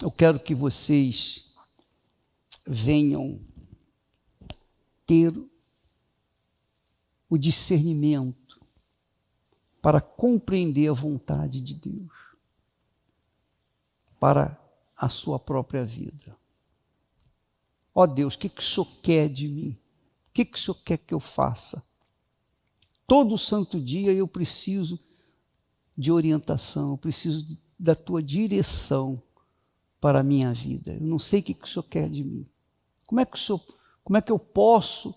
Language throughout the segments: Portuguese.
Eu quero que vocês venham ter o discernimento para compreender a vontade de Deus para a sua própria vida. Ó Deus, o que o Senhor quer de mim? O que o Senhor quer que eu faça? Todo santo dia eu preciso de orientação, eu preciso da tua direção para a minha vida. Eu não sei o que o Senhor quer de mim. Como é que eu posso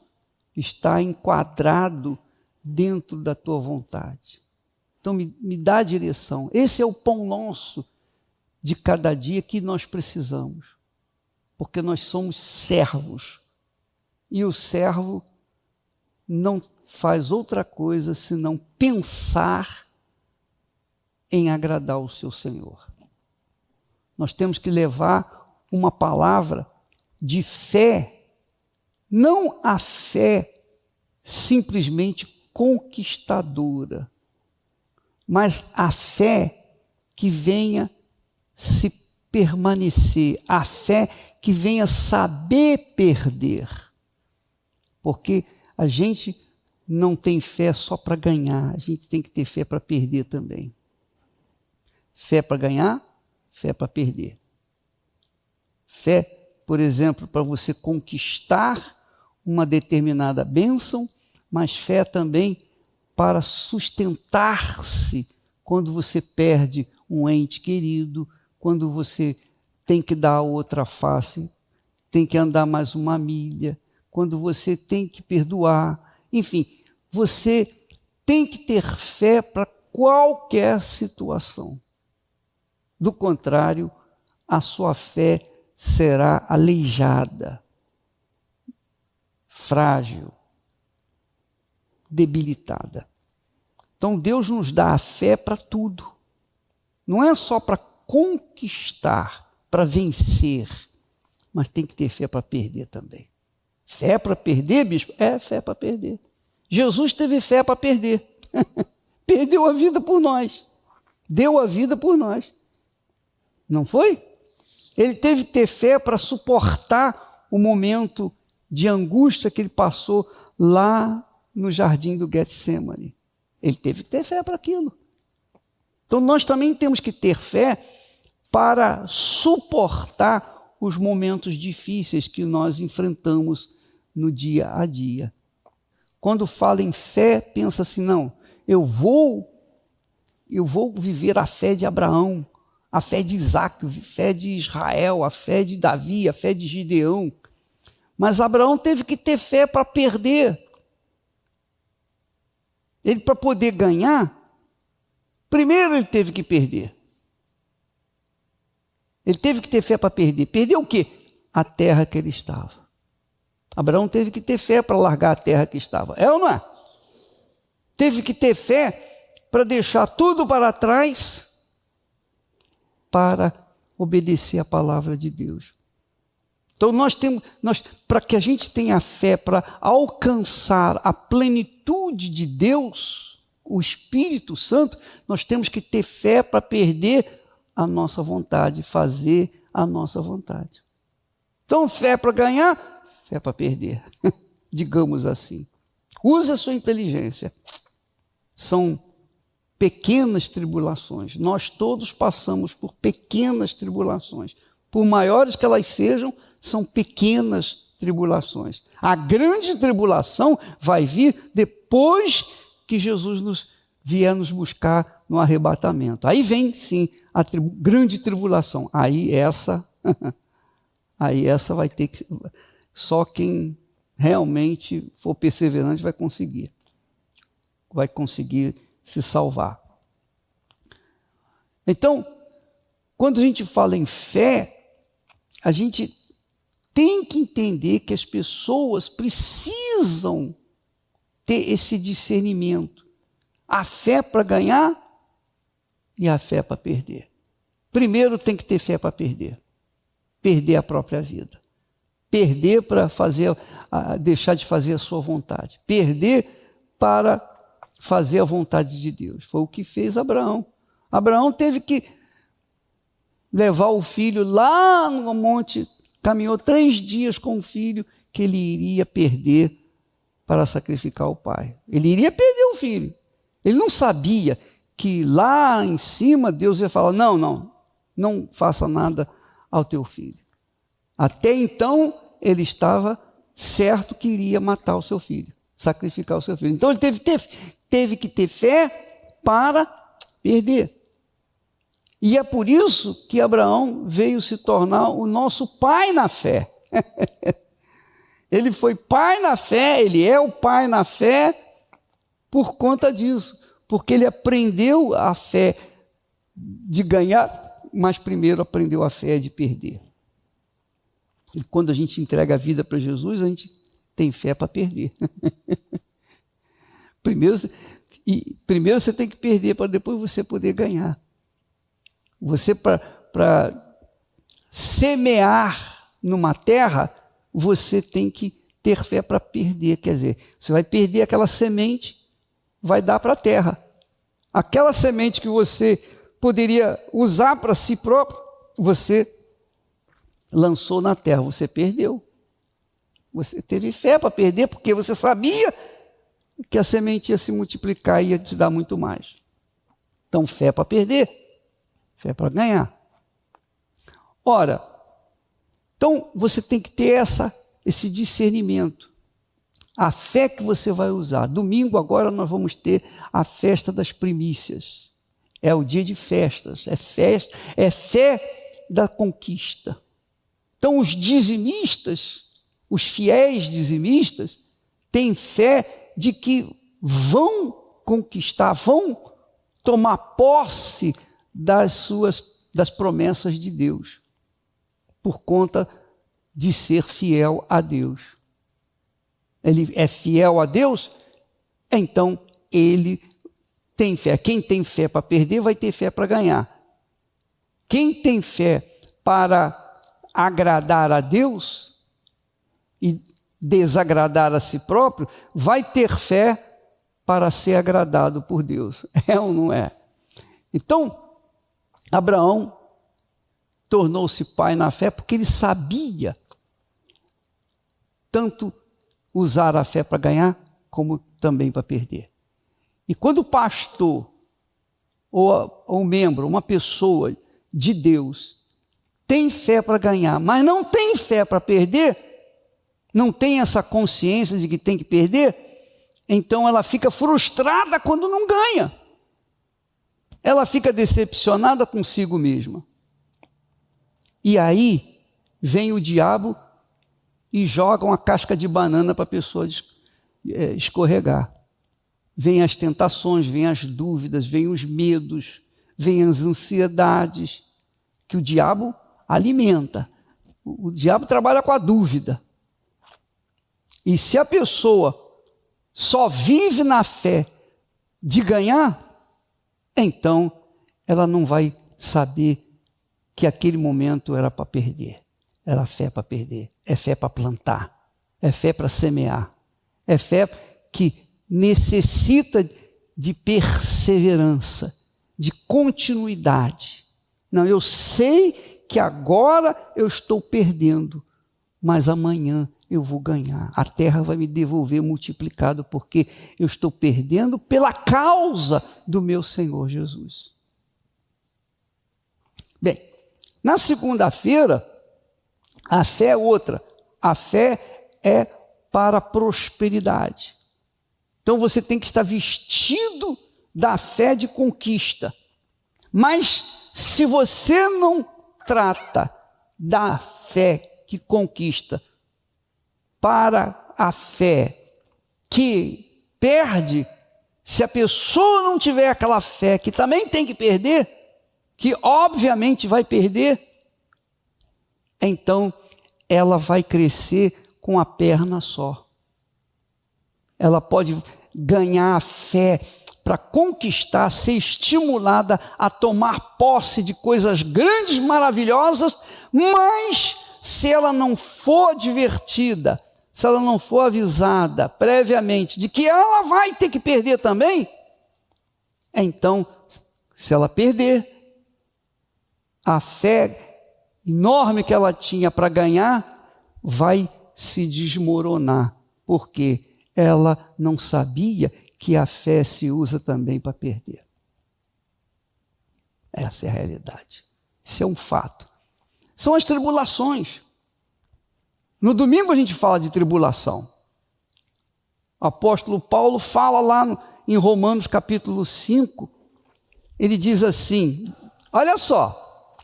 estar enquadrado dentro da tua vontade? Então me dá a direção. Esse é o pão nosso de cada dia que nós precisamos, porque nós somos servos, e o servo não faz outra coisa senão pensar em agradar o seu Senhor. Nós temos que levar uma palavra de fé, não a fé simplesmente conquistadora, mas a fé que venha se permanecer, a fé que venha saber perder. Porque a gente não tem fé só para ganhar, a gente tem que ter fé para perder também. Fé para ganhar, fé para perder. Fé, por exemplo, para você conquistar uma determinada bênção, mas fé também para sustentar-se quando você perde um ente querido, quando você tem que dar a outra face, tem que andar mais uma milha, quando você tem que perdoar. Enfim, você tem que ter fé para qualquer situação. Do contrário, a sua fé será aleijada, frágil, debilitada. Então Deus nos dá a fé para tudo. Não é só para conquistar, para vencer, mas tem que ter fé para perder também. Fé para perder, bispo? É fé para perder. Jesus teve fé para perder. Perdeu a vida por nós. Deu a vida por nós. Não foi? Ele teve que ter fé para suportar o momento de angústia que ele passou lá no jardim do Getsemane. Ele teve que ter fé para aquilo. Então nós também temos que ter fé para suportar os momentos difíceis que nós enfrentamos no dia a dia. Quando fala em fé, pensa assim, não, eu vou viver a fé de Abraão, a fé de Isaac, a fé de Israel, a fé de Davi, a fé de Gideão. Mas Abraão teve que ter fé para perder. Ele, para poder ganhar, primeiro ele teve que perder. Ele teve que ter fé para perder. Perder o quê? A terra que ele estava. Abraão teve que ter fé para largar a terra que estava. É ou não é? Teve que ter fé para deixar tudo para trás para obedecer a palavra de Deus. Então para que a gente tenha fé para alcançar a plenitude de Deus, o Espírito Santo, nós temos que ter fé para perder a nossa vontade, fazer a nossa vontade. Então, fé para ganhar, fé para perder, digamos assim. Use a sua inteligência. São pequenas tribulações. Nós todos passamos por pequenas tribulações. Por maiores que elas sejam, são pequenas tribulações. A grande tribulação vai vir depois que Jesus vier nos buscar no arrebatamento. Aí vem, sim, a grande tribulação. Aí essa vai ter que... Só quem realmente for perseverante vai conseguir se salvar. Então, quando a gente fala em fé, a gente tem que entender que as pessoas precisam ter esse discernimento. A fé para ganhar e a fé para perder. Primeiro tem que ter fé para perder. Perder a própria vida. Perder para deixar de fazer a sua vontade. Perder para fazer a vontade de Deus. Foi o que fez Abraão. Abraão teve que levar o filho lá no monte, caminhou 3 dias com o filho que ele iria perder para sacrificar o pai. Ele iria perder o filho. Ele não sabia que lá em cima Deus ia falar, não faça nada ao teu filho. Até então, ele estava certo que iria matar o seu filho, sacrificar o seu filho. Então, ele teve que ter fé para perder. E é por isso que Abraão veio se tornar o nosso pai na fé. Ele foi pai na fé, ele é o pai na fé por conta disso. Porque ele aprendeu a fé de ganhar, mas primeiro aprendeu a fé de perder. E quando a gente entrega a vida para Jesus, a gente tem fé para perder. Primeiro você tem que perder para depois você poder ganhar. Você, para semear numa terra, você tem que ter fé para perder. Quer dizer, você vai perder aquela semente, vai dar para a terra. Aquela semente que você poderia usar para si próprio, você lançou na terra, você perdeu. Você teve fé para perder, porque você sabia que a semente ia se multiplicar e ia te dar muito mais. Então, fé para perder, fé para ganhar. Ora, então você tem que ter esse discernimento. A fé que você vai usar. Domingo agora nós vamos ter a festa das primícias. É o dia de festas, é fé da conquista. Então os dizimistas, os fiéis dizimistas, têm fé de que vão conquistar, vão tomar posse das promessas de Deus, por conta de ser fiel a Deus. Ele é fiel a Deus, então ele tem fé. Quem tem fé para perder, vai ter fé para ganhar. Quem tem fé para agradar a Deus e desagradar a si próprio, vai ter fé para ser agradado por Deus. É ou não é? Então, Abraão tornou-se pai na fé porque ele sabia tanto usar a fé para ganhar, como também para perder. E quando o pastor, ou membro, uma pessoa de Deus, tem fé para ganhar, mas não tem fé para perder, não tem essa consciência de que tem que perder, então ela fica frustrada quando não ganha. Ela fica decepcionada consigo mesma. E aí vem o diabo e joga uma casca de banana para a pessoa escorregar. Vêm as tentações, vêm as dúvidas, vêm os medos, vêm as ansiedades, que o diabo alimenta. O diabo trabalha com a dúvida. E se a pessoa só vive na fé de ganhar, então ela não vai saber que aquele momento era para perder. Era fé para perder, é fé para plantar, é fé para semear, é fé que necessita de perseverança, de continuidade. Não, eu sei que agora eu estou perdendo, mas amanhã eu vou ganhar. A terra vai me devolver multiplicado, porque eu estou perdendo pela causa do meu Senhor Jesus. Bem, na segunda-feira, a fé é outra. A fé é para a prosperidade. Então você tem que estar vestido da fé de conquista. Mas se você não trata da fé que conquista para a fé que perde, se a pessoa não tiver aquela fé que também tem que perder, que obviamente vai perder, então ela vai crescer com a perna só. Ela pode ganhar a fé para conquistar, ser estimulada a tomar posse de coisas grandes, maravilhosas, mas se ela não for advertida, se ela não for avisada previamente de que ela vai ter que perder também, então, se ela perder, a fé enorme que ela tinha para ganhar vai se desmoronar, porque ela não sabia que a fé se usa também para perder. Essa é a realidade. Isso é um fato. São as tribulações. No domingo a gente fala de tribulação. O apóstolo Paulo fala lá em Romanos capítulo 5, ele diz assim, olha só,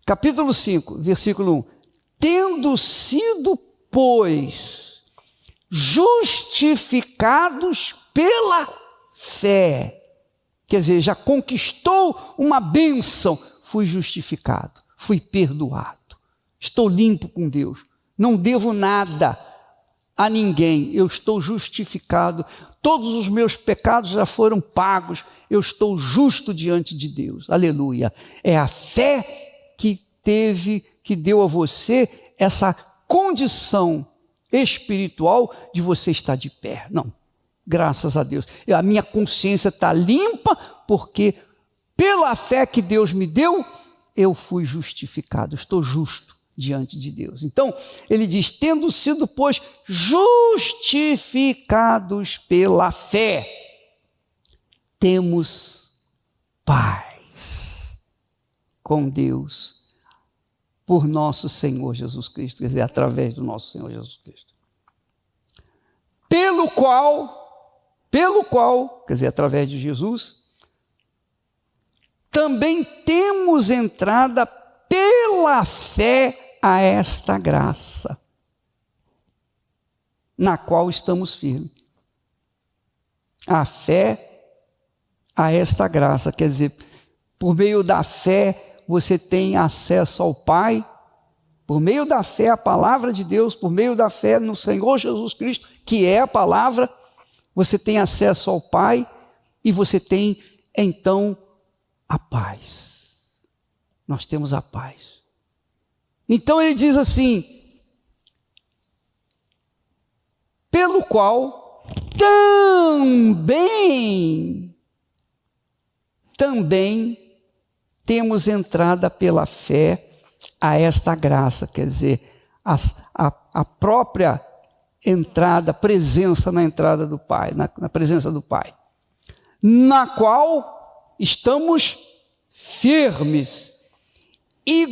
capítulo 5, versículo 1, tendo sido, pois, justificados pela fé, quer dizer, já conquistou uma bênção, fui justificado, fui perdoado, estou limpo com Deus, não devo nada a ninguém, eu estou justificado, todos os meus pecados já foram pagos, eu estou justo diante de Deus, aleluia. É a fé que deu a você essa condição espiritual de você estar de pé. Não, graças a Deus, a minha consciência está limpa, porque pela fé que Deus me deu, eu fui justificado, estou justo diante de Deus. Então, ele diz, tendo sido, pois, justificados pela fé, temos paz com Deus, por nosso Senhor Jesus Cristo, quer dizer, através do nosso Senhor Jesus Cristo. Pelo qual, quer dizer, através de Jesus, também temos entrada pela fé a esta graça, na qual estamos firmes. A fé a esta graça, quer dizer, por meio da fé você tem acesso ao Pai, por meio da fé a palavra de Deus, por meio da fé no Senhor Jesus Cristo, que é a palavra, você tem acesso ao Pai e você tem então a paz. Nós temos a paz. Então ele diz assim, pelo qual também temos entrada pela fé a esta graça, quer dizer, a própria entrada, presença na entrada do Pai, na presença do Pai, na qual estamos firmes e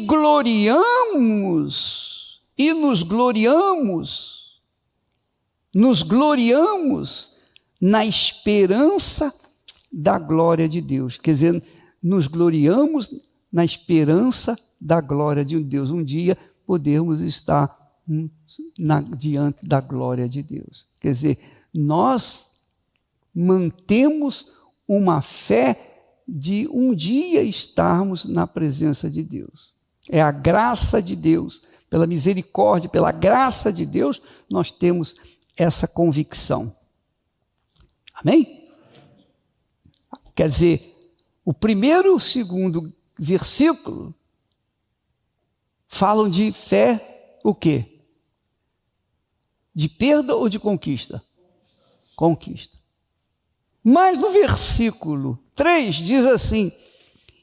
nos gloriamos na esperança da glória de Deus. Quer dizer, nos gloriamos na esperança da glória de Deus. Um dia podermos estar diante da glória de Deus. Quer dizer, nós mantemos uma fé de um dia estarmos na presença de Deus. É a graça de Deus, pela misericórdia, pela graça de Deus, nós temos essa convicção. Amém? Quer dizer, o primeiro e o segundo versículo falam de fé, o quê? De perda ou de conquista? Conquista. Mas no versículo 3 diz assim,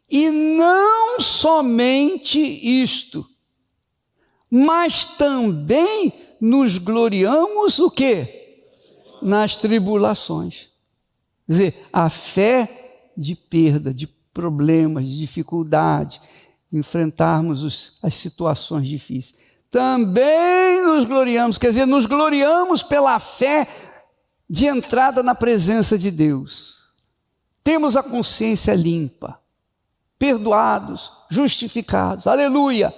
e não somente isto, mas também nos gloriamos o quê? Nas tribulações. Quer dizer, a fé de perda, de problemas, de dificuldade, enfrentarmos as situações difíceis. Também nos gloriamos, quer dizer, nos gloriamos pela fé de entrada na presença de Deus. Temos a consciência limpa, perdoados, justificados, aleluia.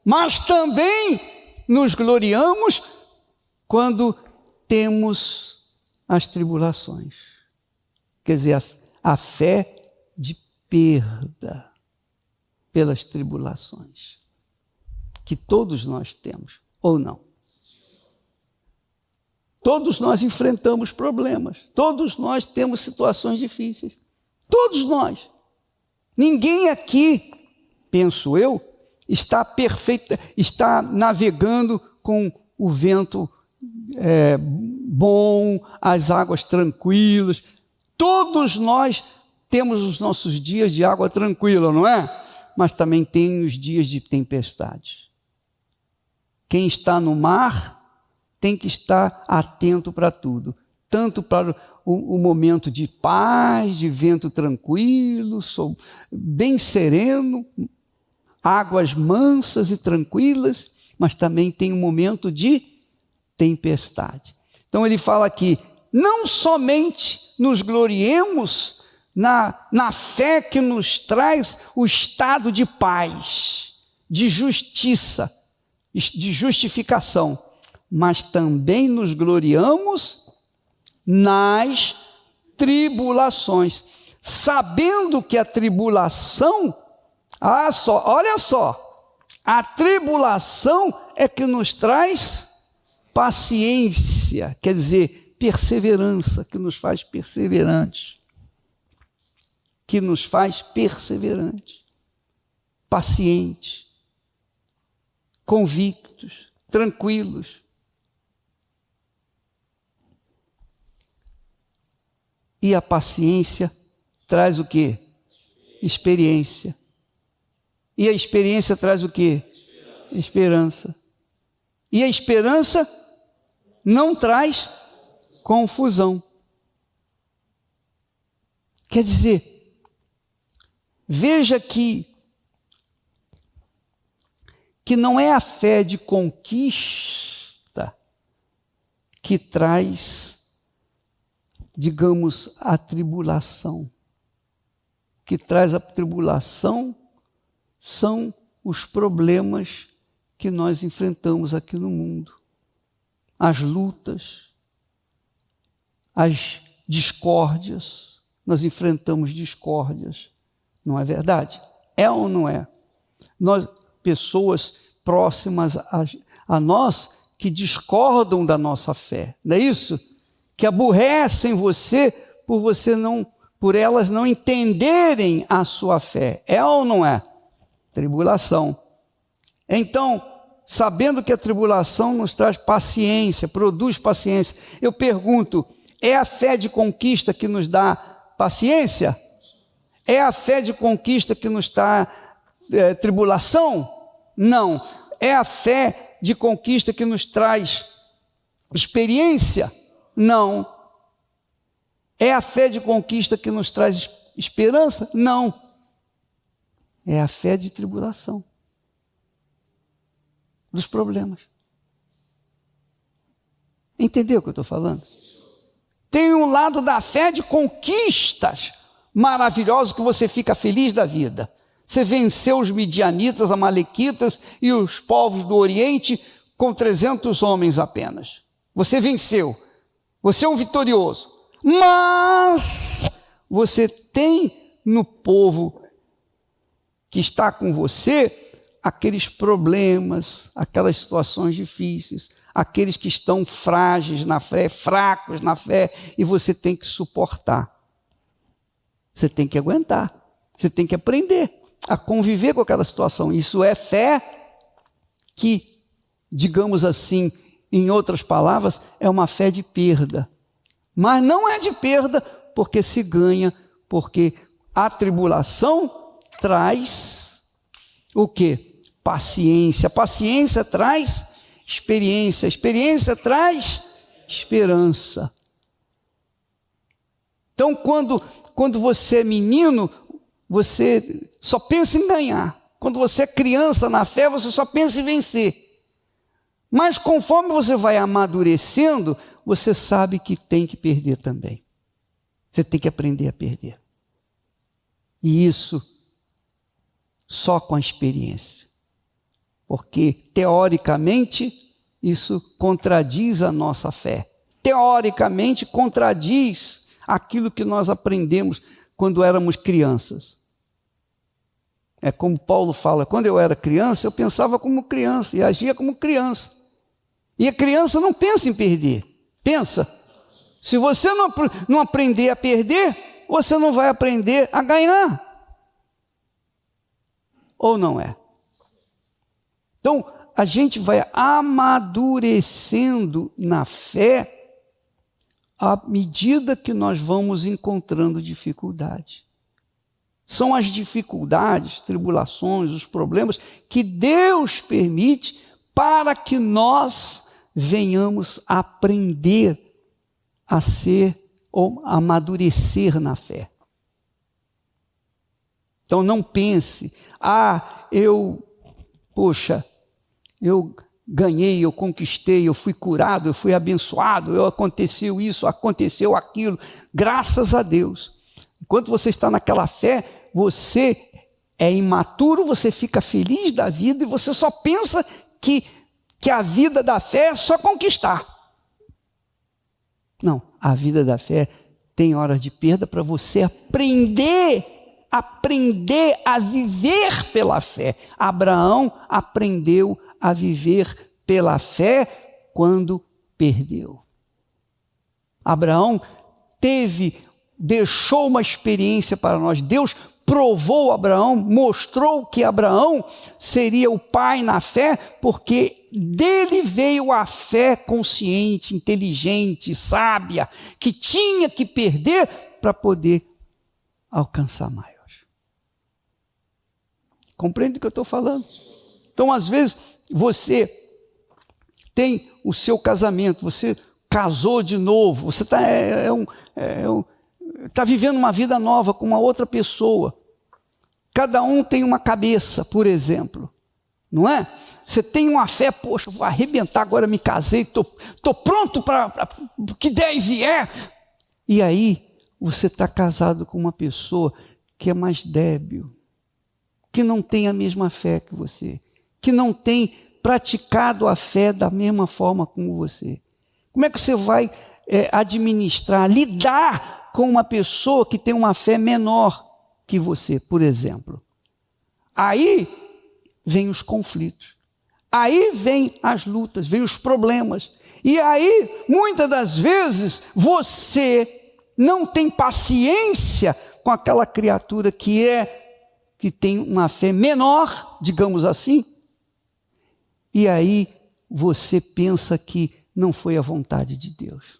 Mas também nos gloriamos quando temos as tribulações. Quer dizer, a fé de perda pelas tribulações, que todos nós temos, ou não? Todos nós enfrentamos problemas, todos nós temos situações difíceis, todos nós. Ninguém aqui, penso eu, está navegando com o vento bom, as águas tranquilas. Todos nós temos os nossos dias de água tranquila, não é? mas também tem os dias de tempestade. Quem está no mar tem que estar atento para tudo, tanto para o momento de paz, de vento tranquilo, bem sereno, águas mansas e tranquilas, mas também tem um momento de tempestade. Então ele fala aqui, não somente nos gloriemos na fé que nos traz o estado de paz, de justiça, de justificação, mas também nos gloriamos nas tribulações, sabendo que a tribulação, olha só, a tribulação é que nos traz paciência, quer dizer, perseverança, que nos faz perseverantes. Que nos faz perseverantes, pacientes, convictos, tranquilos. E a paciência traz o quê? Experiência. E a experiência traz o quê? Esperança. E a esperança não traz confusão. Quer dizer, veja que não é a fé de conquista que traz, digamos, a tribulação. O que traz a tribulação são os problemas que nós enfrentamos aqui no mundo. As lutas, as discórdias. Nós enfrentamos discórdias. Não é verdade? É ou não é? Nós, pessoas próximas a nós que discordam da nossa fé, não é isso? Que aborrecem você por elas não entenderem a sua fé. É ou não é? Tribulação. Então, sabendo que a tribulação nos traz paciência, produz paciência, eu pergunto, é a fé de conquista que nos dá paciência? É a fé de conquista que nos dá tribulação? Não. É a fé de conquista que nos traz experiência? Não. É a fé de conquista que nos traz esperança? Não. É a fé de tribulação. Dos problemas. Entendeu o que eu estou falando? Tem um lado da fé de conquistas maravilhosos que você fica feliz da vida. Você venceu os midianitas, amalequitas e os povos do Oriente com 300 homens apenas. Você venceu. Você é um vitorioso. Mas você tem no povo que está com você aqueles problemas, aquelas situações difíceis, aqueles que estão frágeis na fé, fracos na fé, e você tem que suportar. Você tem que aguentar, você tem que aprender a conviver com aquela situação. Isso é fé que, digamos assim, em outras palavras, é uma fé de perda. Mas não é de perda porque se ganha, porque a tribulação traz o quê? Paciência. Paciência traz experiência. Experiência traz esperança. Então, quando você é menino, você só pensa em ganhar. Quando você é criança na fé, você só pensa em vencer. Mas conforme você vai amadurecendo, você sabe que tem que perder também. Você tem que aprender a perder. E isso só com a experiência. Porque, teoricamente, isso contradiz a nossa fé. Teoricamente, contradiz aquilo que nós aprendemos quando éramos crianças. É como Paulo fala, quando eu era criança, eu pensava como criança e agia como criança. E a criança não pensa em perder, pensa. Se você não aprender a perder, você não vai aprender a ganhar. Ou não é? Então, a gente vai amadurecendo na fé à medida que nós vamos encontrando dificuldade. São as dificuldades, tribulações, os problemas que Deus permite para que nós venhamos a aprender a ser ou amadurecer na fé. Então não pense, eu ganhei, eu conquistei, eu fui curado, eu fui abençoado, aconteceu isso, aconteceu aquilo, graças a Deus. Enquanto você está naquela fé, você é imaturo, você fica feliz da vida e você só pensa que a vida da fé é só conquistar. Não, a vida da fé tem horas de perda para você aprender a viver pela fé. Abraão aprendeu a viver pela fé quando perdeu. Abraão deixou uma experiência para nós. Deus provou Abraão, mostrou que Abraão seria o pai na fé, porque dele veio a fé consciente, inteligente, sábia, que tinha que perder para poder alcançar maior. Compreende o que eu estou falando? Então, às vezes, você tem o seu casamento, você casou de novo, você está vivendo uma vida nova com uma outra pessoa. Cada um tem uma cabeça, por exemplo, não é? Você tem uma fé, poxa, vou arrebentar, agora me casei, estou pronto para o que der e vier. E aí, você está casado com uma pessoa que é mais débil, que não tem a mesma fé que você, que não tem praticado a fé da mesma forma como você. Como é que você vai administrar, lidar com uma pessoa que tem uma fé menor que você, por exemplo? Aí vem os conflitos, aí vem as lutas, vem os problemas. E aí, muitas das vezes, você não tem paciência com aquela criatura que tem uma fé menor, digamos assim, e aí você pensa que não foi a vontade de Deus.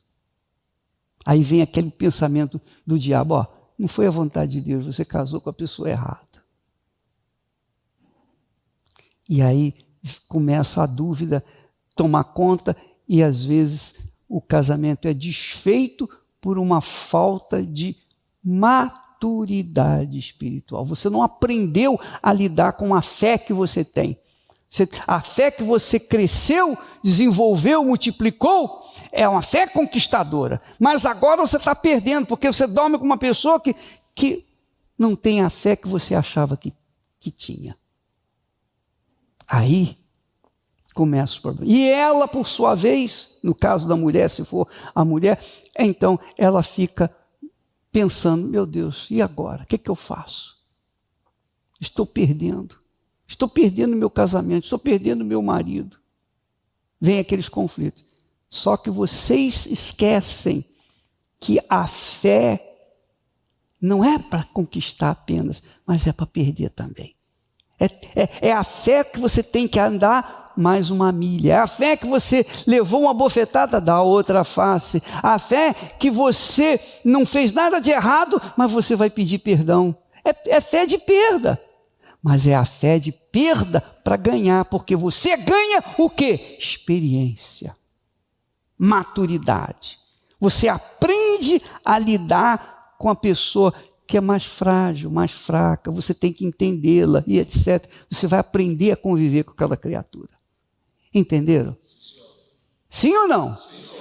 Aí vem aquele pensamento do diabo, não foi a vontade de Deus, você casou com a pessoa errada. E aí começa a dúvida tomar conta e às vezes o casamento é desfeito por uma falta de maturidade espiritual. Você não aprendeu a lidar com a fé que você tem. A fé que você cresceu, desenvolveu, multiplicou, é uma fé conquistadora. Mas agora você está perdendo, porque você dorme com uma pessoa que não tem a fé que você achava que tinha. Aí começa o problema. E ela, por sua vez, no caso da mulher, se for a mulher, então ela fica pensando, meu Deus, e agora? O que eu faço? Estou perdendo meu casamento, estou perdendo meu marido. Vem aqueles conflitos. Só que vocês esquecem que a fé não é para conquistar apenas, mas é para perder também. É a fé que você tem que andar mais uma milha. É a fé que você levou uma bofetada, dá outra face. A fé que você não fez nada de errado, mas você vai pedir perdão. É fé de perda. Mas é a fé de perda para ganhar, porque você ganha o quê? Experiência, maturidade. Você aprende a lidar com a pessoa que é mais frágil, mais fraca, você tem que entendê-la e etc. Você vai aprender a conviver com aquela criatura. Entenderam? Sim ou não? Sim,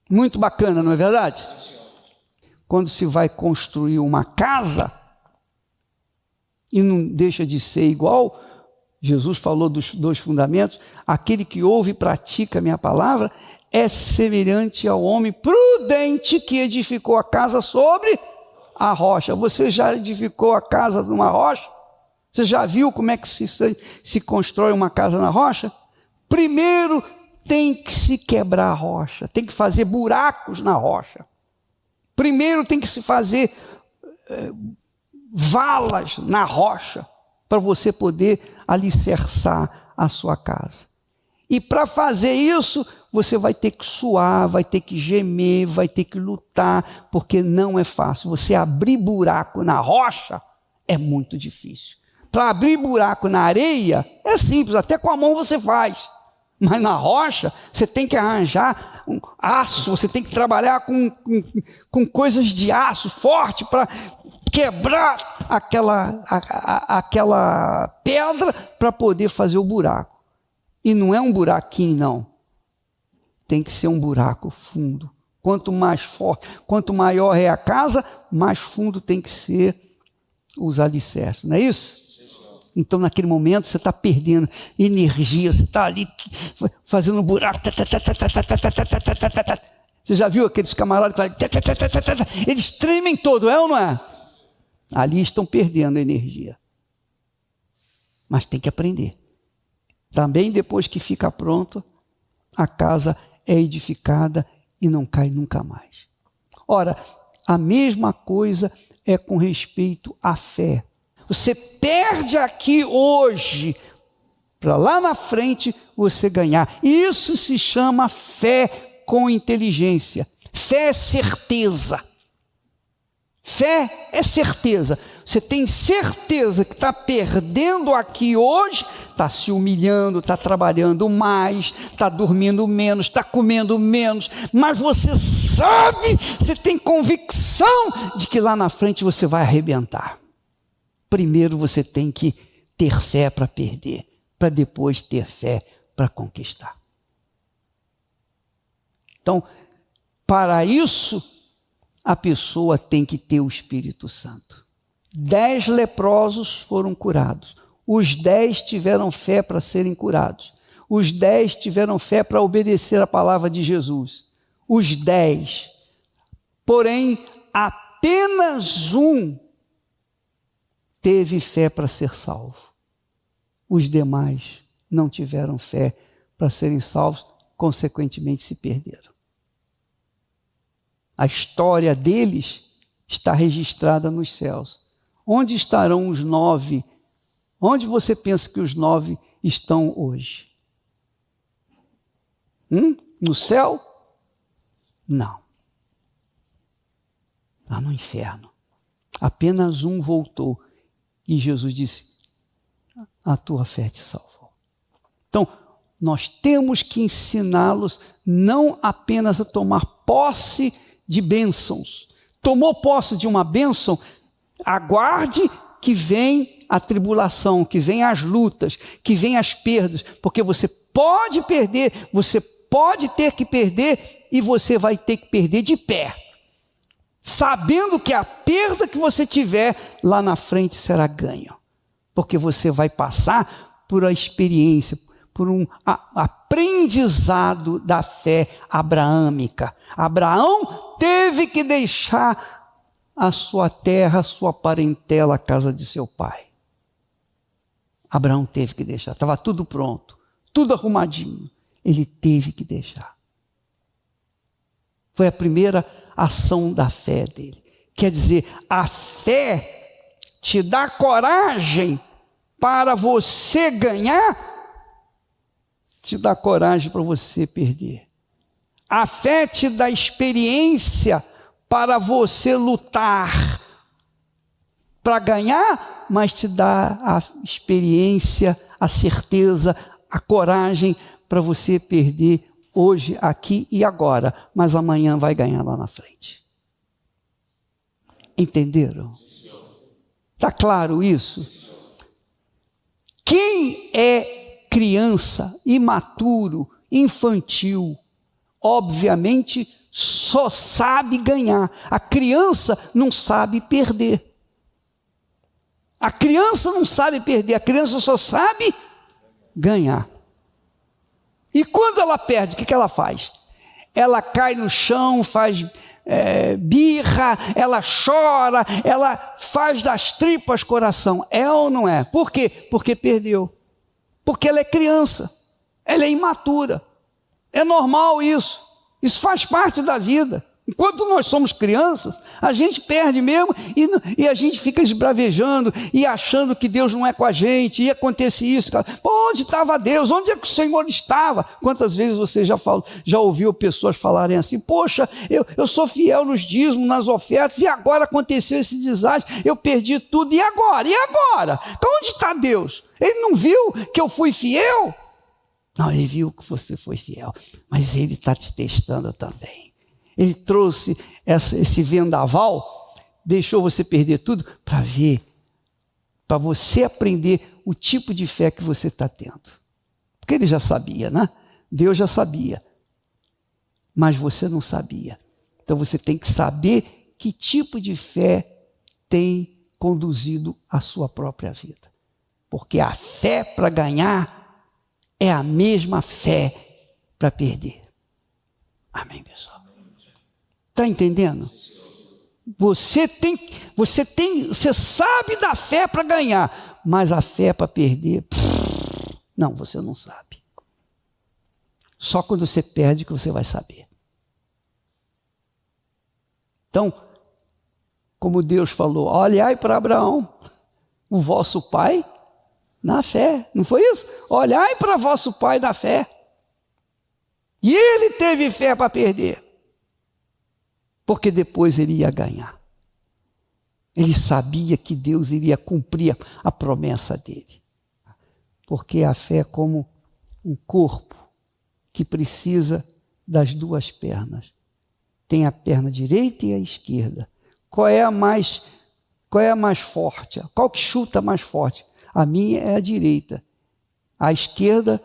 muito bacana, não é verdade? Sim, quando se vai construir uma casa, e não deixa de ser igual, Jesus falou dos 2 fundamentos, aquele que ouve e pratica a minha palavra, é semelhante ao homem prudente que edificou a casa sobre a rocha. Você já edificou a casa numa rocha? Você já viu como é que se constrói uma casa na rocha? Primeiro tem que se quebrar a rocha, tem que fazer buracos na rocha. Primeiro tem que se fazer valas na rocha para você poder alicerçar a sua casa. E para fazer isso, você vai ter que suar, vai ter que gemer, vai ter que lutar, porque não é fácil. Você abrir buraco na rocha é muito difícil. Para abrir buraco na areia é simples, até com a mão você faz. Mas na rocha, você tem que arranjar um aço, você tem que trabalhar com coisas de aço forte para quebrar aquela pedra para poder fazer o buraco. E não é um buraquinho, não. Tem que ser um buraco fundo. Quanto mais forte, quanto maior é a casa, mais fundo tem que ser os alicerces. Não é isso? Então, naquele momento, você está perdendo energia, você está ali fazendo um buraco. Você já viu aqueles camaradas que fazem... Eles tremem todo, é ou não é? Ali estão perdendo energia. Mas tem que aprender. Também, depois que fica pronto, a casa é edificada e não cai nunca mais. Ora, a mesma coisa é com respeito à fé. Você perde aqui hoje, para lá na frente você ganhar. Isso se chama fé com inteligência. Fé é certeza. Fé é certeza. Você tem certeza que está perdendo aqui hoje, está se humilhando, está trabalhando mais, está dormindo menos, está comendo menos, mas você sabe, você tem convicção de que lá na frente você vai arrebentar. Primeiro você tem que ter fé para perder, para depois ter fé para conquistar. Então, para isso, a pessoa tem que ter o Espírito Santo. 10 leprosos foram curados. Os 10 tiveram fé para serem curados. Os 10 tiveram fé para obedecer a palavra de Jesus. Os 10. Porém, apenas um teve fé para ser salvo. Os demais não tiveram fé para serem salvos, consequentemente se perderam. A história deles está registrada nos céus. Onde estarão os 9? Onde você pensa que os 9 estão hoje? No céu? Não. Lá no inferno. Apenas um voltou. E Jesus disse, a tua fé te salvou. Então, nós temos que ensiná-los não apenas a tomar posse de bênçãos. Tomou posse de uma bênção, aguarde que vem a tribulação, que vem as lutas, que vem as perdas, porque você pode perder, você pode ter que perder e você vai ter que perder de pé. Sabendo que a perda que você tiver lá na frente será ganho. Porque você vai passar por a experiência, por um aprendizado da fé abraâmica. Abraão teve que deixar a sua terra, a sua parentela, a casa de seu pai. Abraão teve que deixar, estava tudo pronto, tudo arrumadinho. Ele teve que deixar. Foi a primeira ação da fé dele. Quer dizer, a fé te dá coragem para você ganhar, te dá coragem para você perder. A fé te dá experiência para você lutar para ganhar, mas te dá a experiência, a certeza, a coragem para você perder hoje, aqui e agora, mas amanhã vai ganhar lá na frente. Entenderam? Está claro isso? Quem é criança, imaturo, infantil, obviamente só sabe ganhar. A criança não sabe perder. A criança não sabe perder, a criança só sabe ganhar. E quando ela perde, o que ela faz? Ela cai no chão, faz birra, ela chora, ela faz das tripas coração. É ou não é? Por quê? Porque perdeu. Porque ela é criança, ela é imatura. É normal isso. Isso faz parte da vida. Enquanto nós somos crianças, a gente perde mesmo e a gente fica esbravejando e achando que Deus não é com a gente, e acontece isso. Pô, onde estava Deus? Onde é que o Senhor estava? Quantas vezes você já ouviu pessoas falarem assim, poxa, eu sou fiel nos dízimos, nas ofertas, e agora aconteceu esse desastre, eu perdi tudo, e agora? E agora? Então onde está Deus? Ele não viu que eu fui fiel? Não, ele viu que você foi fiel, mas ele está te testando também. Ele trouxe esse vendaval, deixou você perder tudo para ver, para você aprender o tipo de fé que você está tendo. Porque ele já sabia, né? Deus já sabia, mas você não sabia. Então você tem que saber que tipo de fé tem conduzido a sua própria vida. Porque a fé para ganhar é a mesma fé para perder. Amém, pessoal? Está entendendo? Você sabe da fé para ganhar, mas a fé para perder, não, você não sabe. Só quando você perde que você vai saber. Então, como Deus falou, olhai para Abraão, o vosso pai, na fé. Não foi isso? Olhai para vosso pai na fé. E ele teve fé para perder. Porque depois ele ia ganhar. Ele sabia que Deus iria cumprir a promessa dele. Porque a fé é como um corpo que precisa das duas pernas. Tem a perna direita e a esquerda. Qual é a mais forte? Qual que chuta mais forte? A minha é a direita. A esquerda,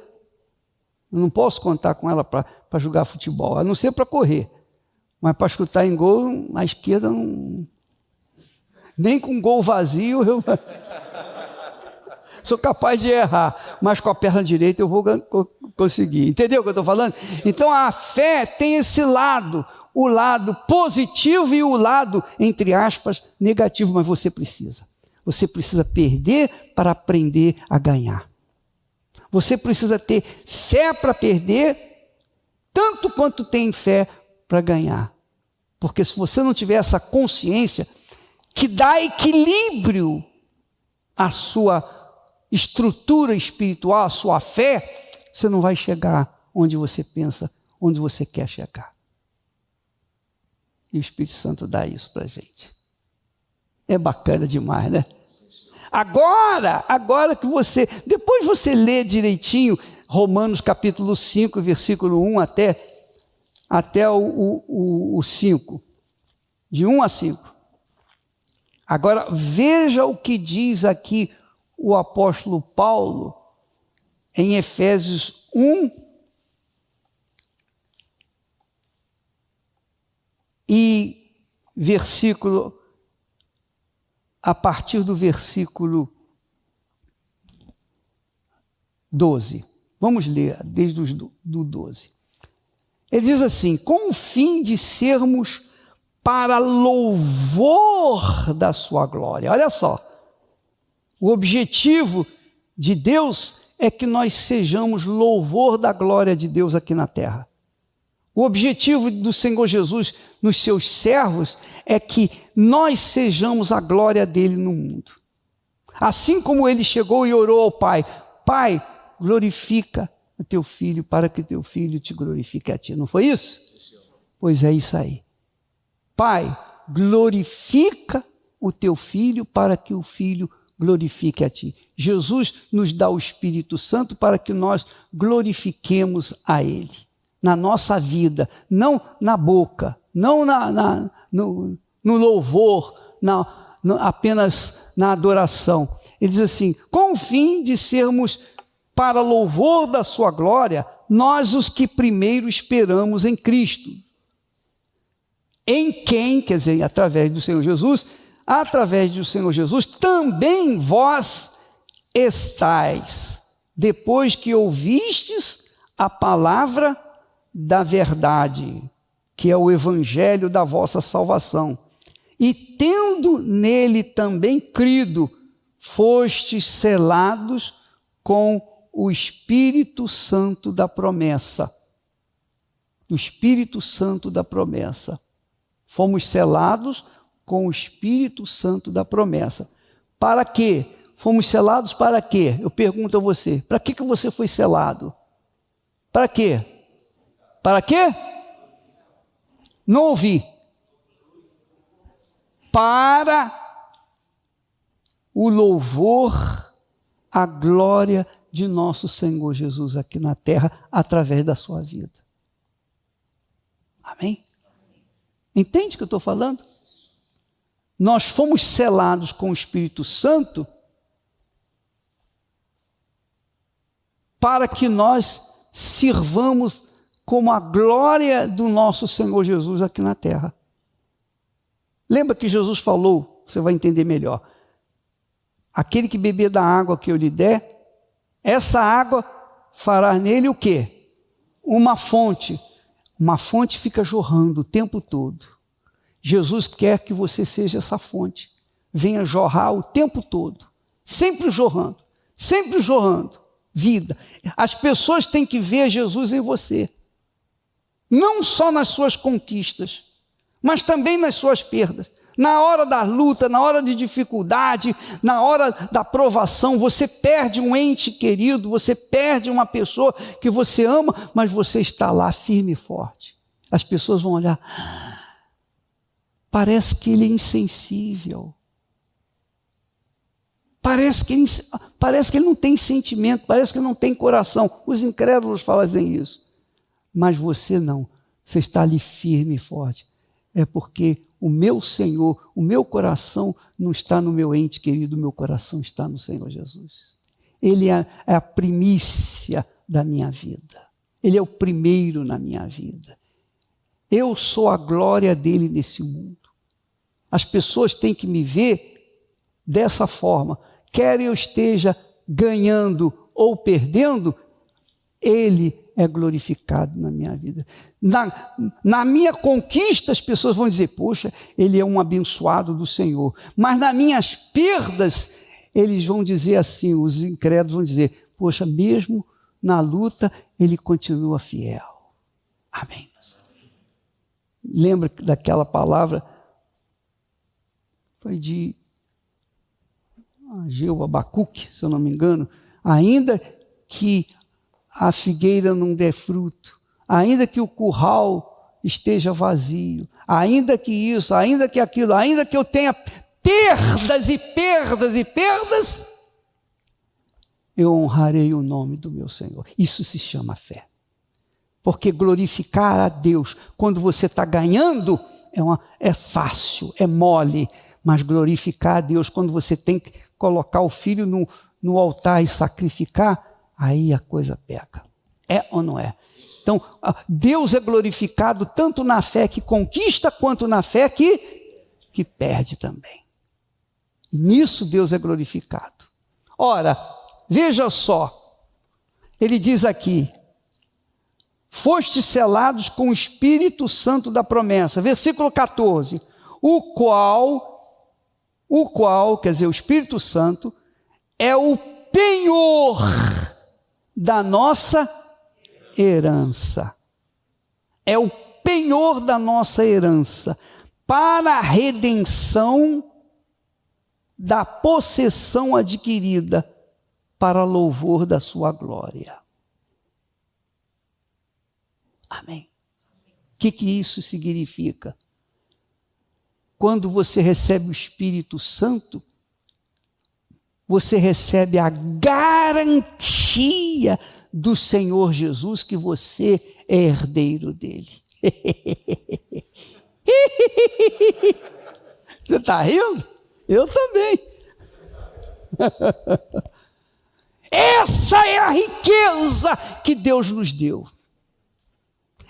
eu não posso contar com ela para jogar futebol, a não ser para correr. Mas para chutar em gol, a esquerda não... Nem com gol vazio eu sou capaz de errar. Mas com a perna direita eu vou conseguir. Entendeu o que eu estou falando? Então a fé tem esse lado, o lado positivo e o lado, entre aspas, negativo. Mas você precisa. Você precisa perder para aprender a ganhar. Você precisa ter fé para perder, tanto quanto tem fé para ganhar. Porque se você não tiver essa consciência que dá equilíbrio à sua estrutura espiritual, à sua fé, você não vai chegar onde você pensa, onde você quer chegar. E o Espírito Santo dá isso para a gente. É bacana demais, né? Agora que você, depois você lê direitinho Romanos capítulo 5, versículo 1 até o 5, de 1 a 5. Agora veja o que diz aqui o apóstolo Paulo em Efésios 1 e a partir do versículo 12. Vamos ler desde do 12. Ele diz assim, com o fim de sermos para louvor da sua glória. Olha só, o objetivo de Deus é que nós sejamos louvor da glória de Deus aqui na terra. O objetivo do Senhor Jesus nos seus servos é que nós sejamos a glória dele no mundo. Assim como ele chegou e orou ao Pai, Pai, glorifica o teu filho para que teu filho te glorifique a ti. Não foi isso? Pois é isso aí. Pai, glorifica o teu filho para que o filho glorifique a ti. Jesus nos dá o Espírito Santo para que nós glorifiquemos a ele. Na nossa vida, não na boca, não no louvor, apenas na adoração. Ele diz assim, com o fim de sermos para louvor da sua glória, nós os que primeiro esperamos em Cristo. Em quem, quer dizer, através do Senhor Jesus, também vós estáis, depois que ouvistes a palavra da verdade, que é o evangelho da vossa salvação, e tendo nele também crido, fostes selados com o Espírito Santo da promessa. O Espírito Santo da promessa. Fomos selados com o Espírito Santo da promessa. Para quê? Fomos selados para quê? Eu pergunto a você, para que você foi selado? Para quê? Para quê? Não ouvi. Para o louvor, a glória de nosso Senhor Jesus aqui na terra, através da sua vida. Amém? Entende o que eu estou falando? Nós fomos selados com o Espírito Santo para que nós sirvamos como a glória do nosso Senhor Jesus aqui na terra. Lembra que Jesus falou, você vai entender melhor, aquele que beber da água que eu lhe der, essa água fará nele o quê? Uma fonte. Uma fonte fica jorrando o tempo todo. Jesus quer que você seja essa fonte. Venha jorrar o tempo todo. Sempre jorrando. Sempre jorrando. Vida. As pessoas têm que ver Jesus em você. Não só nas suas conquistas, mas também nas suas perdas. Na hora da luta, na hora de dificuldade, na hora da provação, você perde um ente querido, você perde uma pessoa que você ama, mas você está lá firme e forte. As pessoas vão olhar, parece que ele é insensível. Parece que ele não tem sentimento, parece que ele não tem coração. Os incrédulos fazem isso. Mas você não, você está ali firme e forte. É porque o meu Senhor, o meu coração não está no meu ente querido, o meu coração está no Senhor Jesus. Ele é a primícia da minha vida. Ele é o primeiro na minha vida. Eu sou a glória dele nesse mundo. As pessoas têm que me ver dessa forma. Quer eu esteja ganhando ou perdendo, ele é glorificado na minha vida. Na minha conquista, as pessoas vão dizer, poxa, ele é um abençoado do Senhor. Mas nas minhas perdas, eles vão dizer assim, os incrédulos vão dizer, poxa, mesmo na luta, ele continua fiel. Amém. Lembra daquela palavra? Foi de Ageu, Abacuque, se eu não me engano. Ainda que a figueira não dê fruto, ainda que o curral esteja vazio, ainda que isso, ainda que aquilo, ainda que eu tenha perdas e perdas e perdas, eu honrarei o nome do meu Senhor. Isso se chama fé. Porque glorificar a Deus quando você está ganhando é fácil, é mole, mas glorificar a Deus quando você tem que colocar o filho no altar e sacrificar, aí a coisa pega. É ou não é? Então, Deus é glorificado tanto na fé que conquista, quanto na fé que perde também. E nisso Deus é glorificado. Ora, veja só, ele diz aqui, fostes selados com o Espírito Santo da promessa, versículo 14, o qual, quer dizer, o Espírito Santo, é o penhor da nossa herança. É o penhor da nossa herança para a redenção da possessão adquirida para louvor da sua glória. Amém. O que isso significa? Quando você recebe o Espírito Santo, você recebe a garantia do Senhor Jesus que você é herdeiro dele. Você está rindo? Eu também. Essa é a riqueza que Deus nos deu.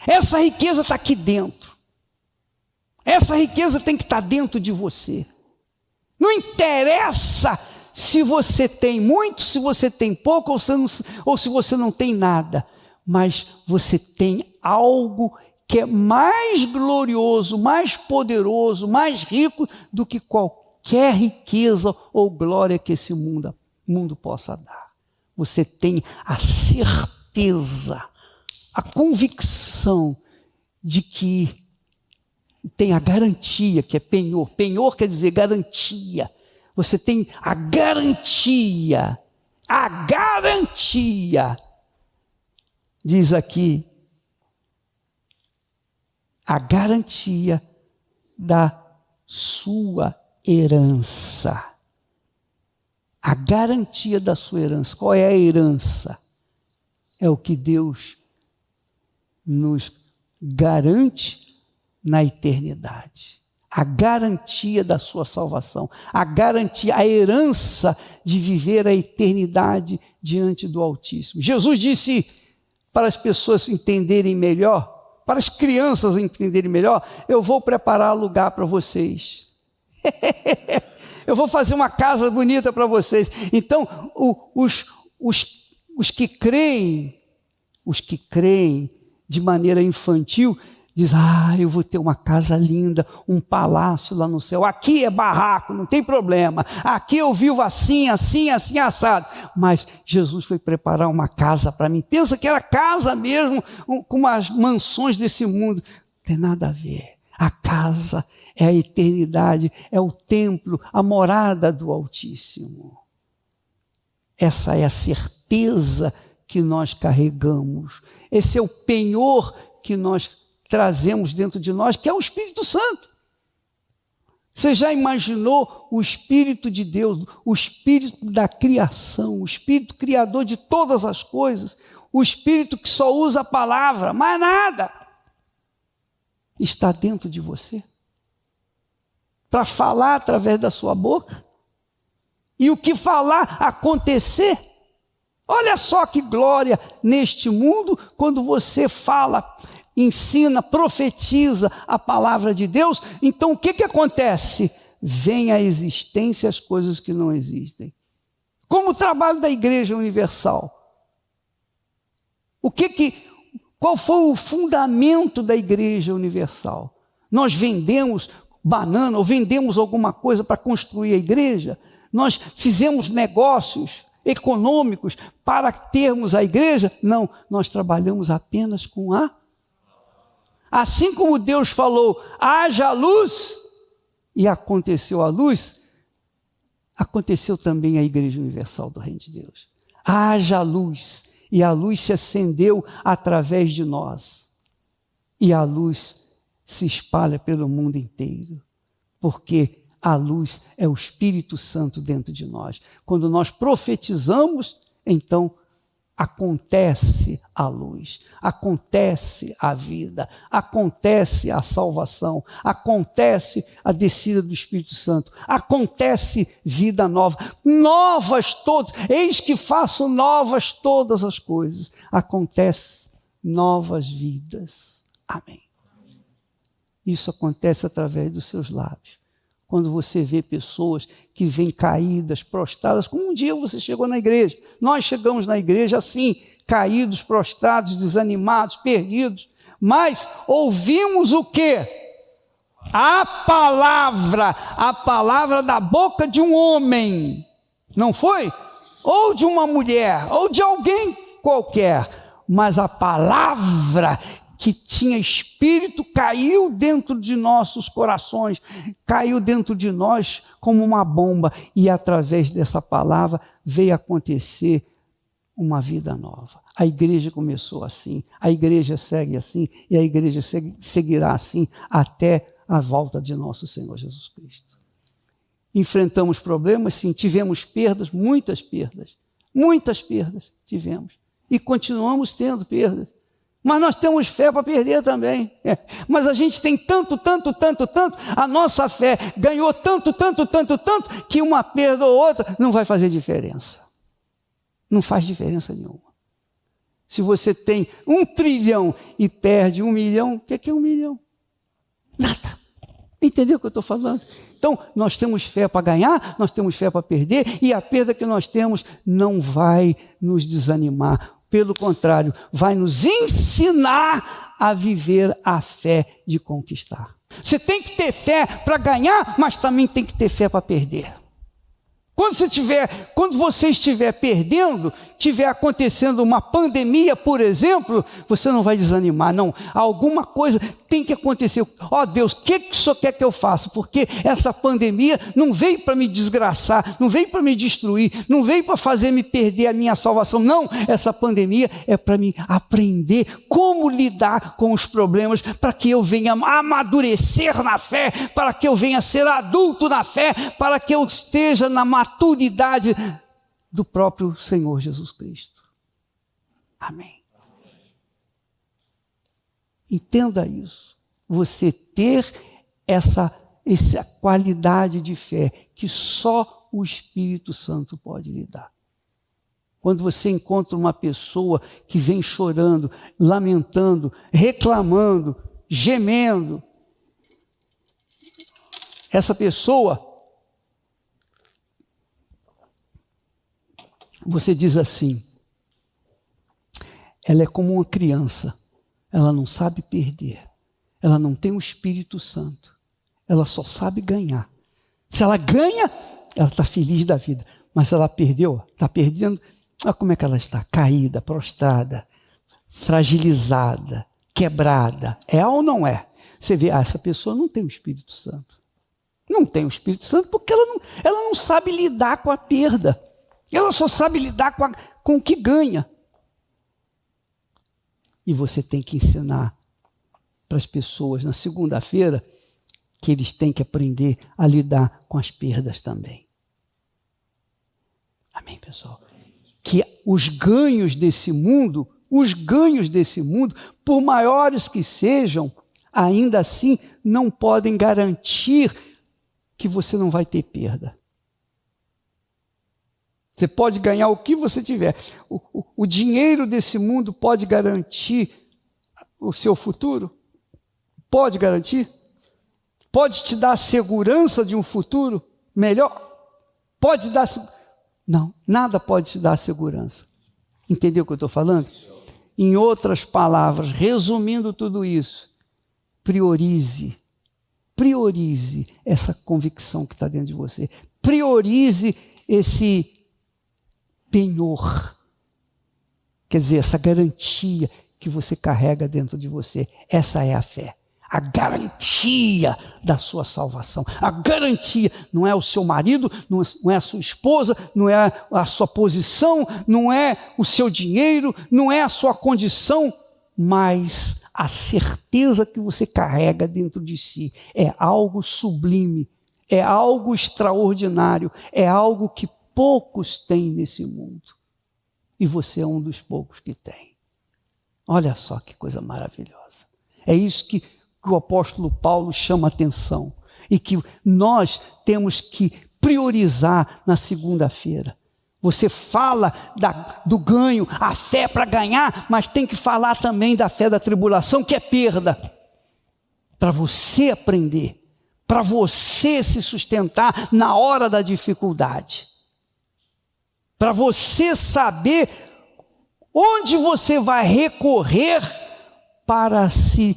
Essa riqueza está aqui dentro. Essa riqueza tem que estar dentro de você. Não interessa se você tem muito, se você tem pouco, ou se você não tem nada. Mas você tem algo que é mais glorioso, mais poderoso, mais rico do que qualquer riqueza ou glória que esse mundo possa dar. Você tem a certeza, a convicção de que tem a garantia, que é penhor. Penhor quer dizer garantia. Você tem a garantia. A garantia. Diz aqui. A garantia da sua herança. A garantia da sua herança. Qual é a herança? É o que Deus nos garante na eternidade. A garantia da sua salvação. A garantia, a herança de viver a eternidade diante do Altíssimo. Jesus disse para as pessoas entenderem melhor, para as crianças entenderem melhor, eu vou preparar lugar para vocês. Eu vou fazer uma casa bonita para vocês. Então, os que creem de maneira infantil, diz, eu vou ter uma casa linda, um palácio lá no céu. Aqui é barraco, não tem problema. Aqui eu vivo assim, assim, assim, assado. Mas Jesus foi preparar uma casa para mim. Pensa que era casa mesmo, com as mansões desse mundo. Não tem nada a ver. A casa é a eternidade, é o templo, a morada do Altíssimo. Essa é a certeza que nós carregamos. Esse é o penhor que nós trazemos dentro de nós, que é o Espírito Santo. Você já imaginou o Espírito de Deus, o Espírito da criação, o Espírito criador de todas as coisas, o Espírito que só usa a palavra, mais nada, está dentro de você? Para falar através da sua boca? E o que falar acontecer? Olha só que glória neste mundo, quando você fala, ensina, profetiza a palavra de Deus. Então o que acontece? Vem à existência as coisas que não existem. Como o trabalho da Igreja Universal. Qual foi o fundamento da Igreja Universal? Nós vendemos banana ou vendemos alguma coisa para construir a igreja? Nós fizemos negócios econômicos para termos a igreja? Não, nós trabalhamos apenas com a... Assim como Deus falou, haja luz, e aconteceu a luz, aconteceu também a Igreja Universal do Reino de Deus. Haja luz, e a luz se acendeu através de nós. E a luz se espalha pelo mundo inteiro, porque a luz é o Espírito Santo dentro de nós. Quando nós profetizamos, então acontece a luz, acontece a vida, acontece a salvação, acontece a descida do Espírito Santo, acontece vida nova, novas todas, eis que faço novas todas as coisas, acontece novas vidas. Amém. Isso acontece através dos seus lábios. Quando você vê pessoas que vêm caídas, prostradas, como um dia você chegou na igreja. Nós chegamos na igreja assim, caídos, prostrados, desanimados, perdidos. Mas ouvimos o quê? A palavra da boca de um homem. Não foi? Ou de uma mulher, ou de alguém qualquer. Mas a palavra que tinha espírito, caiu dentro de nossos corações, caiu dentro de nós como uma bomba, e através dessa palavra veio acontecer uma vida nova. A igreja começou assim, a igreja segue assim, e a igreja seguirá assim até a volta de nosso Senhor Jesus Cristo. Enfrentamos problemas, sim, tivemos perdas, muitas perdas tivemos, e continuamos tendo perdas. Mas nós temos fé para perder também. Mas a gente tem tanto, a nossa fé ganhou tanto, que uma perda ou outra não vai fazer diferença. Não faz diferença nenhuma. Se você tem 1 trilhão e perde 1 milhão, o que é 1 milhão? Nada. Entendeu o que eu estou falando? Então, nós temos fé para ganhar, nós temos fé para perder, e a perda que nós temos não vai nos desanimar. Pelo contrário, vai nos ensinar a viver a fé de conquistar. Você tem que ter fé para ganhar, mas também tem que ter fé para perder. Quando você estiver perdendo, estiver acontecendo uma pandemia, por exemplo, você não vai desanimar, não. Alguma coisa tem que acontecer. Ó Deus, o que o Senhor quer que eu faça? Porque essa pandemia não veio para me desgraçar, não veio para me destruir, não veio para fazer me perder a minha salvação. Não, essa pandemia é para me aprender como lidar com os problemas, para que eu venha amadurecer na fé, para que eu venha ser adulto na fé, para que eu esteja na maturidade do próprio Senhor Jesus Cristo. Amém. Entenda isso. Você ter essa qualidade de fé que só o Espírito Santo pode lhe dar. Quando você encontra uma pessoa que vem chorando, lamentando, reclamando, gemendo, essa pessoa, você diz assim, ela é como uma criança, ela não sabe perder, ela não tem o Espírito Santo, ela só sabe ganhar. Se ela ganha, ela está feliz da vida, mas se ela perdeu, está perdendo, olha como é que ela está, caída, prostrada, fragilizada, quebrada, é ou não é? Você vê, essa pessoa não tem o Espírito Santo, não tem o Espírito Santo porque ela não sabe lidar com a perda. Ela só sabe lidar com o que ganha. E você tem que ensinar para as pessoas na segunda-feira que eles têm que aprender a lidar com as perdas também. Amém, pessoal? Que os ganhos desse mundo, por maiores que sejam, ainda assim não podem garantir que você não vai ter perda. Você pode ganhar o que você tiver. O dinheiro desse mundo pode garantir o seu futuro? Pode garantir? Pode te dar a segurança de um futuro melhor? Pode dar... Não, nada pode te dar segurança. Entendeu o que eu estou falando? Em outras palavras, resumindo tudo isso, priorize essa convicção que está dentro de você. Priorize esse penhor, quer dizer, essa garantia que você carrega dentro de você. Essa é a fé, a garantia da sua salvação. A garantia não é o seu marido, não é a sua esposa, não é a sua posição, não é o seu dinheiro, não é a sua condição, mas a certeza que você carrega dentro de si é algo sublime, é algo extraordinário, é algo que poucos têm nesse mundo. E você é um dos poucos que tem. Olha só que coisa maravilhosa. É isso que o apóstolo Paulo chama a atenção. E que nós temos que priorizar na segunda-feira. Você fala do ganho, a fé para ganhar, mas tem que falar também da fé da tribulação, que é perda. Para você aprender, para você se sustentar na hora da dificuldade. Para você saber onde você vai recorrer para se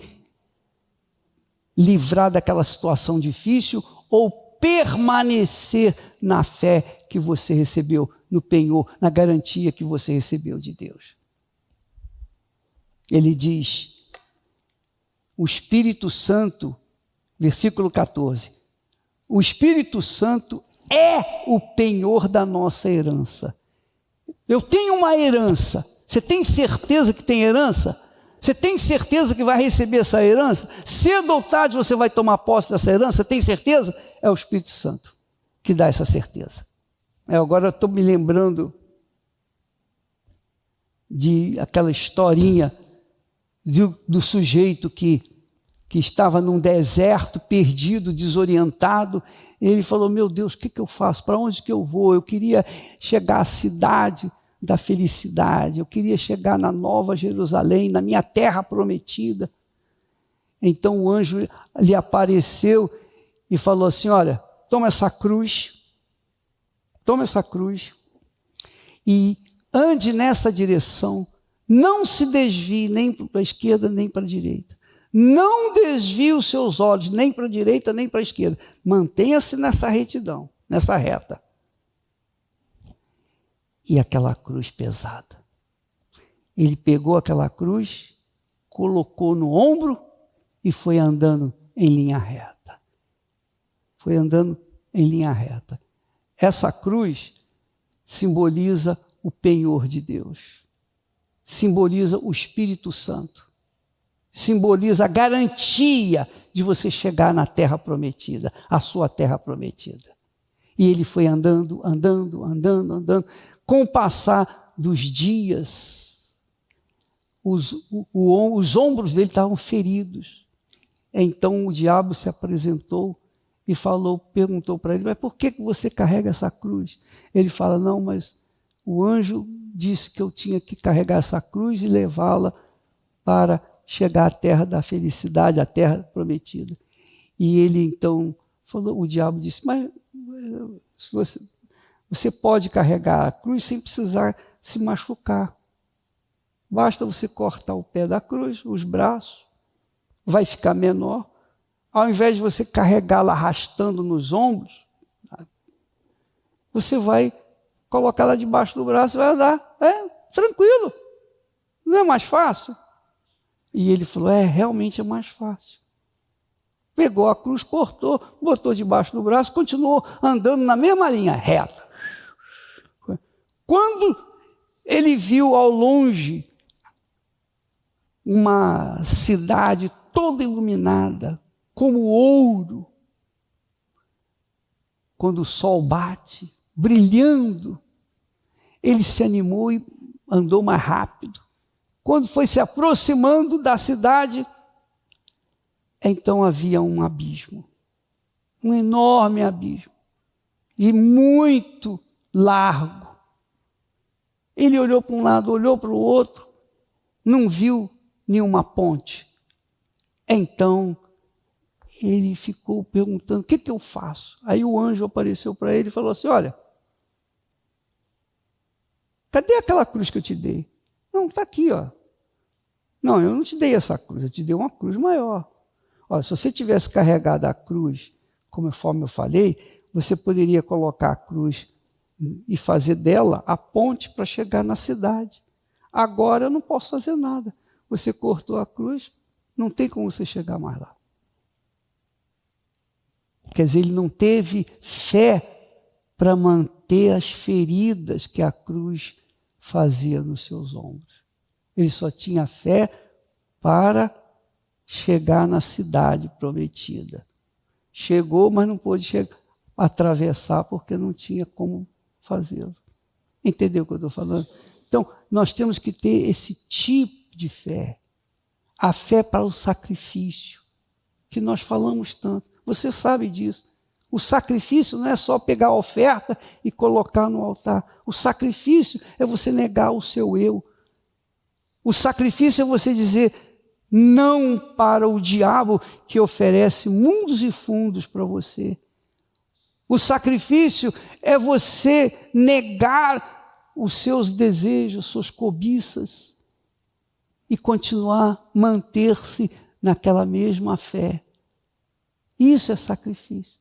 livrar daquela situação difícil ou permanecer na fé que você recebeu, no penhor, na garantia que você recebeu de Deus. Ele diz, o Espírito Santo, versículo 14, o Espírito Santo é o penhor da nossa herança. Eu tenho uma herança. Você tem certeza que tem herança? Você tem certeza que vai receber essa herança? Cedo ou tarde você vai tomar posse dessa herança? Tem certeza? É o Espírito Santo que dá essa certeza. Agora eu estou me lembrando de aquela historinha do sujeito que estava num deserto, perdido, desorientado. Ele falou, meu Deus, o que eu faço? Para onde que eu vou? Eu queria chegar à cidade da felicidade, eu queria chegar na Nova Jerusalém, na minha terra prometida. Então o anjo lhe apareceu e falou assim, olha, toma essa cruz e ande nessa direção, não se desvie nem para a esquerda nem para a direita. Não desvie os seus olhos nem para a direita nem para a esquerda. Mantenha-se nessa retidão, nessa reta. e aquela cruz pesada. Ele pegou aquela cruz, colocou no ombro e foi andando em linha reta. Foi andando em linha reta. Essa cruz simboliza o penhor de Deus, simboliza o Espírito Santo, simboliza a garantia de você chegar na terra prometida, a sua terra prometida. E ele foi andando. Com o passar dos dias, os ombros dele estavam feridos. Então o diabo se apresentou e perguntou para ele, mas por que você carrega essa cruz? Ele fala, não, mas o anjo disse que eu tinha que carregar essa cruz e levá-la para chegar à terra da felicidade, à terra prometida. E ele então falou, o diabo disse, mas você pode carregar a cruz sem precisar se machucar. Basta você cortar o pé da cruz, os braços, vai ficar menor. Ao invés de você carregá-la arrastando nos ombros, você vai colocá-la debaixo do braço e vai andar. Tranquilo. Não é mais fácil? E ele falou, realmente é mais fácil. Pegou a cruz, cortou, botou debaixo do braço, continuou andando na mesma linha reta. Quando ele viu ao longe uma cidade toda iluminada, como ouro, quando o sol bate, brilhando, ele se animou e andou mais rápido. Quando foi se aproximando da cidade, então havia um abismo, um enorme abismo, e muito largo. Ele olhou para um lado, olhou para o outro, não viu nenhuma ponte. Então, ele ficou perguntando, o que eu faço? Aí o anjo apareceu para ele e falou assim, olha, cadê aquela cruz que eu te dei? Não, está aqui, ó. Não, eu não te dei essa cruz, eu te dei uma cruz maior. Olha, se você tivesse carregado a cruz, conforme eu falei, você poderia colocar a cruz e fazer dela a ponte para chegar na cidade. Agora eu não posso fazer nada. Você cortou a cruz, não tem como você chegar mais lá. Quer dizer, ele não teve fé para manter as feridas que a cruz fazia nos seus ombros. Ele só tinha fé para chegar na cidade prometida. Chegou, mas não pôde atravessar porque não tinha como fazê-lo. Entendeu o que eu estou falando? Então, nós temos que ter esse tipo de fé. A fé para o sacrifício, que nós falamos tanto. Você sabe disso. O sacrifício não é só pegar a oferta e colocar no altar. O sacrifício é você negar o seu eu. O sacrifício é você dizer não para o diabo que oferece mundos e fundos para você. O sacrifício é você negar os seus desejos, suas cobiças e continuar, manter-se naquela mesma fé. Isso é sacrifício.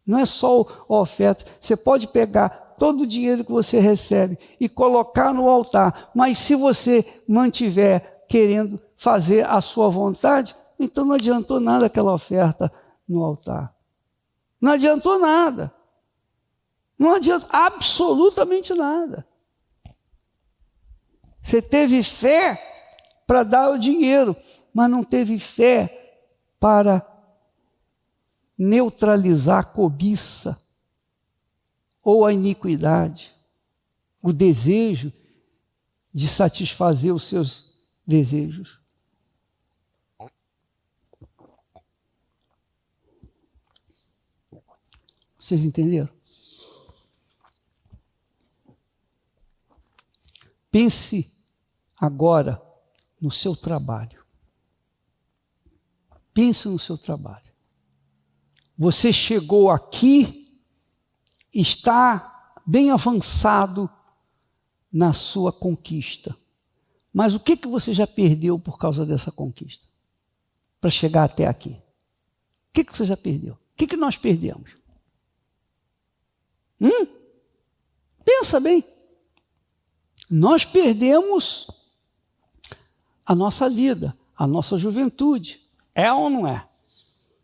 Não é só a oferta. Você pode pegar todo o dinheiro que você recebe e colocar no altar, mas se você mantiver querendo fazer a sua vontade, então não adiantou nada aquela oferta no altar. Não adiantou nada. Não adiantou absolutamente nada. Você teve fé para dar o dinheiro, mas não teve fé para neutralizar a cobiça ou a iniquidade, o desejo de satisfazer os seus desejos. Vocês entenderam? Pense agora no seu trabalho. Pense no seu trabalho. Você chegou aqui, está bem avançado na sua conquista. Mas o que você já perdeu por causa dessa conquista? Para chegar até aqui. O que você já perdeu? O que nós perdemos? Pensa bem. nós perdemos a nossa vida, a nossa juventude. É ou não é?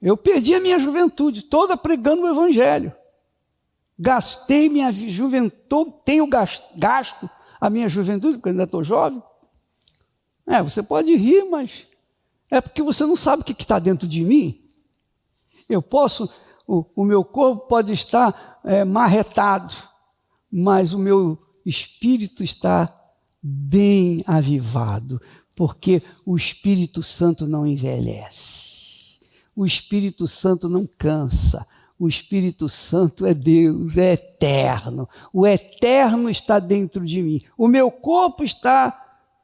Eu perdi a minha juventude toda pregando o evangelho. Gastei minha juventude, tenho gasto a minha juventude, porque ainda estou jovem. Você pode rir, mas é porque você não sabe o que está dentro de mim. O meu corpo pode estar marretado, mas o meu espírito está bem avivado, porque o Espírito Santo não envelhece, o Espírito Santo não cansa, o Espírito Santo é Deus, é eterno, o eterno está dentro de mim, o meu corpo está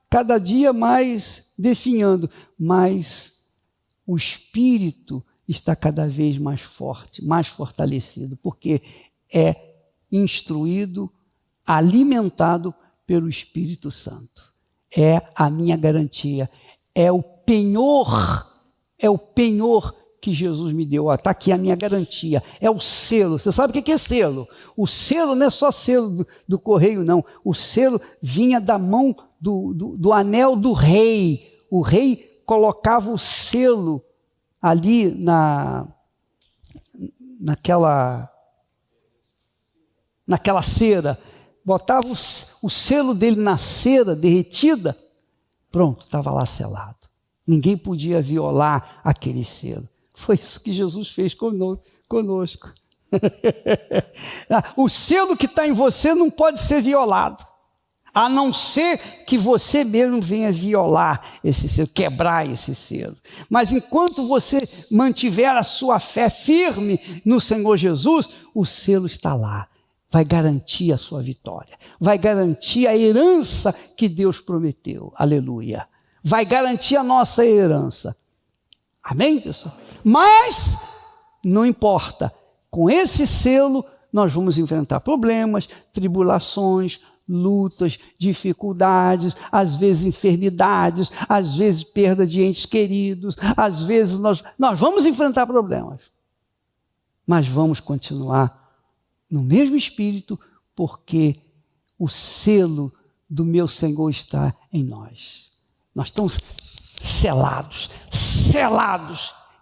cada dia mais definhando, mas o Espírito está cada vez mais forte, mais fortalecido, porque é instruído, alimentado pelo Espírito Santo. É a minha garantia, é o penhor que Jesus me deu. Está aqui a minha garantia, é o selo. Você sabe o que é selo? O selo não é só selo do correio, não. O selo vinha da mão do anel do rei. O rei colocava o selo ali naquela cera, botava o selo dele na cera derretida, pronto, estava lá selado. Ninguém podia violar aquele selo. Foi isso que Jesus fez conosco. O selo que está em você não pode ser violado, a não ser que você mesmo venha violar esse selo, quebrar esse selo. Mas enquanto você mantiver a sua fé firme no Senhor Jesus, o selo está lá. Vai garantir a sua vitória, vai garantir a herança que Deus prometeu, aleluia, vai garantir a nossa herança, amém, pessoal? Mas, não importa, com esse selo nós vamos enfrentar problemas, tribulações, lutas, dificuldades, às vezes enfermidades, às vezes perda de entes queridos, às vezes nós vamos enfrentar problemas, mas vamos continuar no mesmo Espírito, porque o selo do meu Senhor está em nós. Nós estamos selados,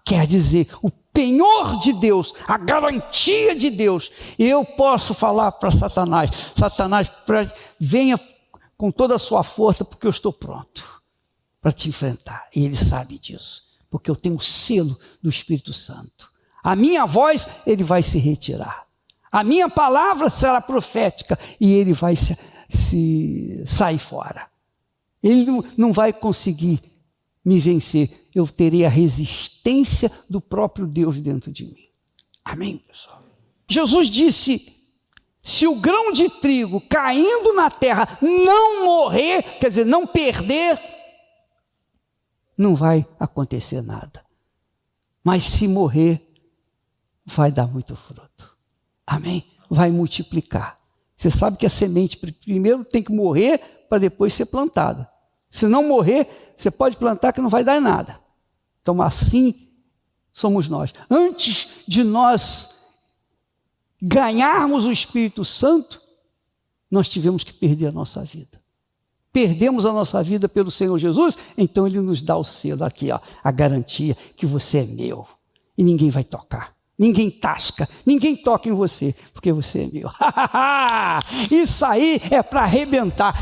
quer dizer, o penhor de Deus, a garantia de Deus. Eu posso falar para Satanás, venha com toda a sua força, porque eu estou pronto para te enfrentar. E ele sabe disso, porque eu tenho o selo do Espírito Santo. A minha voz, ele vai se retirar. A minha palavra será profética e ele vai sair fora. Ele não vai conseguir me vencer. Eu terei a resistência do próprio Deus dentro de mim. Amém, pessoal? Jesus disse, se o grão de trigo caindo na terra não morrer, quer dizer, não perder, não vai acontecer nada. Mas se morrer, vai dar muito fruto. Amém? Vai multiplicar. Você sabe que a semente primeiro tem que morrer para depois ser plantada. Se não morrer, você pode plantar que não vai dar nada. Então assim somos nós. Antes de nós ganharmos o Espírito Santo, nós tivemos que perder a nossa vida. Perdemos a nossa vida pelo Senhor Jesus, então Ele nos dá o selo aqui, ó, a garantia que você é meu e ninguém vai tocar. Ninguém tasca, ninguém toca em você, porque você é meu. Isso aí é para arrebentar.